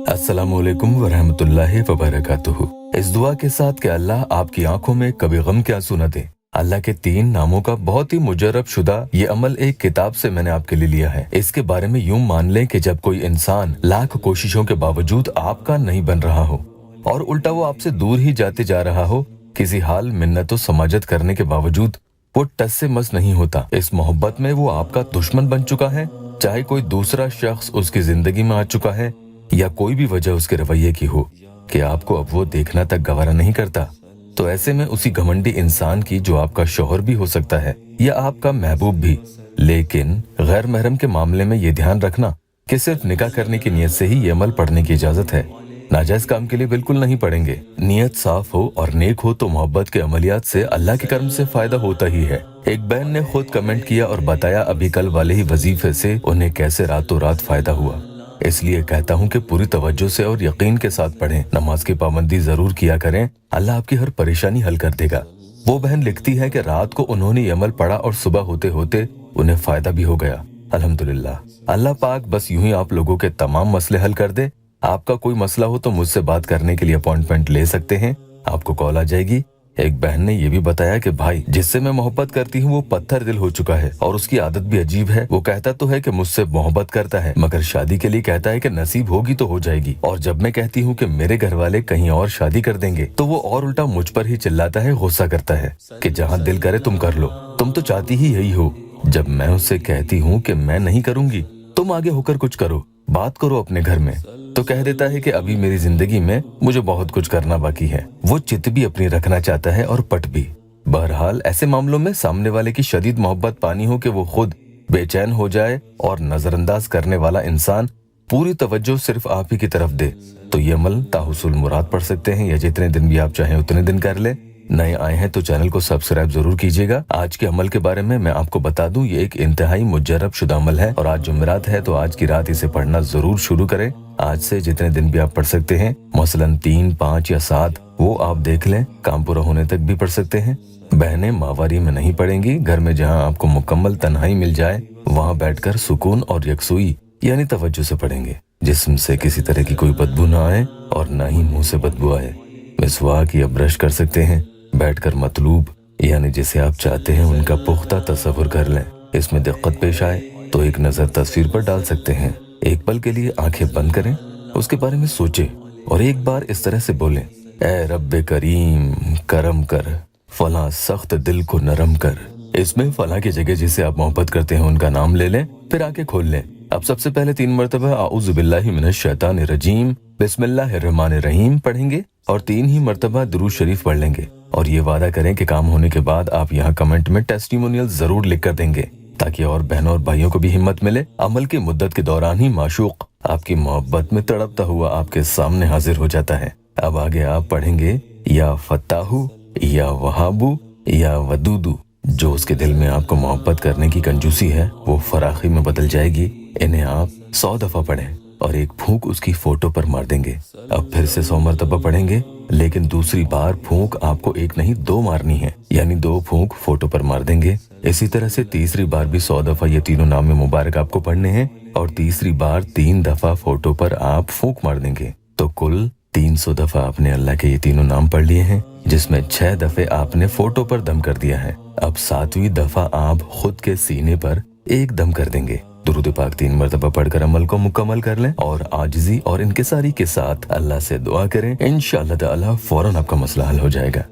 अस्सलामुअलैकुम वरहमतुल्लाहि वबरकातुहू। इस दुआ के साथ कि अल्लाह आपकी आंखों में कभी गम के आंसू न दे। अल्लाह के 3 नामों का बहुत ही मुजर्रब शुदा ये अमल एक किताब से मैंने आपके लिए लिया है। इसके बारे में यूं मान लें कि जब कोई इंसान लाख कोशिशों के बावजूद आपका नहीं बन रहा हो और उल्टा वो आपसे दूर ही जाते जा रहा हो, किसी हाल मिन्नत समाजत करने के बावजूद वो टस से मस नहीं होता, इस मोहब्बत में वो आपका दुश्मन बन चुका है, चाहे कोई दूसरा शख्स उसकी जिंदगी में आ चुका है या कोई भी वजह उसके रवैये की हो कि आपको अब वो देखना तक गवारा नहीं करता, तो ऐसे में उसी घमंडी इंसान की जो आपका शौहर भी हो सकता है या आपका महबूब भी, लेकिन गैर महरम के मामले में ये ध्यान रखना कि सिर्फ निकाह करने की नीयत से ही ये अमल पढ़ने की इजाजत है, नाजायज काम के लिए बिल्कुल नहीं पढ़ेंगे। नीयत साफ हो और नेक हो तो मोहब्बत के अमलियात से अल्लाह के कर्म से फायदा होता ही है। एक बहन ने खुद कमेंट किया और बताया अभी कल वाले ही वजीफे से उन्हें कैसे रातों रात फायदा हुआ। इसलिए कहता हूँ कि पूरी तवज्जो से और यकीन के साथ पढ़ें, नमाज की पाबंदी जरूर किया करें, अल्लाह आपकी हर परेशानी हल कर देगा। वो बहन लिखती है कि रात को उन्होंने ये अमल पढ़ा और सुबह होते होते उन्हें फायदा भी हो गया। अल्हम्दुलिल्लाह। अल्लाह पाक बस यूं ही आप लोगों के तमाम मसले हल कर दे। आपका कोई मसला हो तो मुझसे बात करने के लिए अपॉइंटमेंट ले सकते हैं, आपको कॉल आ जाएगी। एक बहन ने ये भी बताया कि भाई जिससे मैं मोहब्बत करती हूँ वो पत्थर दिल हो चुका है और उसकी आदत भी अजीब है। वो कहता तो है कि मुझसे मोहब्बत करता है मगर शादी के लिए कहता है कि नसीब होगी तो हो जाएगी, और जब मैं कहती हूँ कि मेरे घर वाले कहीं और शादी कर देंगे तो वो और उल्टा मुझ पर ही चिल्लाता है, गुस्सा करता है कि जहाँ दिल करे तुम कर लो, तुम तो चाहती ही यही हो। जब मैं उससे कहती हूँ कि मैं नहीं करूंगी, तुम आगे होकर कुछ करो, बात करो अपने घर में, तो कह देता है कि अभी मेरी जिंदगी में मुझे बहुत कुछ करना बाकी है। वो चित भी अपनी रखना चाहता है और पट भी। बहरहाल ऐसे मामलों में सामने वाले की शदीद मोहब्बत पानी हो कि वो खुद बेचैन हो जाए और नजरअंदाज करने वाला इंसान पूरी तवज्जो सिर्फ आप ही की तरफ दे, तो ये अमल ताहुसुल मुराद पढ़ सकते हैं या जितने दिन भी आप चाहें उतने दिन कर ले। नए आए हैं तो चैनल को सब्सक्राइब जरूर कीजिएगा। आज के अमल के बारे में मैं आपको बता दूं, ये एक इंतहाई मुजर्रब शुदा अमल है और आज जुमेरात है तो आज की रात इसे पढ़ना जरूर शुरू करें। आज से जितने दिन भी आप पढ़ सकते हैं, मसलन 3, 5 या 7, वो आप देख लें, काम पूरा होने तक भी पढ़ सकते हैं। बहनें माहवारी में नहीं पढ़ेंगी, घर में जहाँ आपको मुकम्मल तन्हाई मिल जाए वहाँ बैठकर सुकून और यकसुई यानी तवज्जो से पढ़ेंगे, जिस्म से किसी तरह की कोई बदबू ना आए और ना ही मुंह से बदबू आए। मिसवाक या ब्रश कर सकते हैं। बैठकर मतलूब यानी जिसे आप चाहते हैं उनका पुख्ता तस्वुर कर लें। इसमें दिक्कत पेश आए तो एक नजर तस्वीर पर डाल सकते हैं। एक पल के लिए आंखें बंद करें, उसके बारे में सोचें और एक बार इस तरह से बोलें, ऐ रब्बे करीम करम कर, फला सख्त दिल को नरम कर। इसमें फला की जगह जिसे आप मोहब्बत करते हैं उनका नाम ले लें, फिर आंखें खोल लें। अब सबसे पहले 3 मरतबा आऊज़ु बिल्लाहि मिनश शैतानिर रजीम बिस्मिल्लाहिर्रहमानिर रहीम पढ़ेंगे और 3 ही मरतबा दुरूद शरीफ पढ़ लेंगे। और ये वादा करें कि काम होने के बाद आप यहाँ कमेंट में टेस्टिमोनियल जरूर लिख कर देंगे ताकि और बहनों और भाइयों को भी हिम्मत मिले। अमल की मुद्दत के दौरान ही माशूक आपकी मोहब्बत में तड़पता हुआ आपके सामने हाजिर हो जाता है। अब आगे आप पढ़ेंगे या फत्ताहू या वहाबू या वदूदू। जो उसके दिल में आपको मोहब्बत करने की कंजूसी है वो फराखी में बदल जाएगी। इन्हें आप 100 दफा पढ़ें और एक फूंक उसकी फोटो पर मार देंगे। अब फिर से 100 मरतबा पढ़ेंगे, लेकिन दूसरी बार फूंक आपको एक नहीं 2 मारनी है, यानी 2 फूंक फोटो पर मार देंगे। इसी तरह से तीसरी बार भी 100 दफा ये तीनों नाम मुबारक आपको पढ़ने हैं और तीसरी बार 3 दफा फोटो पर आप फूंक मार देंगे। तो कुल 300 दफा आपने अल्लाह के ये तीनों नाम पढ़ लिए हैं, जिसमें 6 दफे आपने फोटो पर दम कर दिया है। अब 7वीं दफा आप खुद के सीने पर एक दम कर देंगे। दुरूद पाक 3 मरतबा पढ़कर अमल को मुकम्मल कर लें और आजिजी और इनकिसारी के साथ अल्लाह से दुआ करें। इंशाअल्लाह ताला फौरन आपका मसला हल हो जाएगा।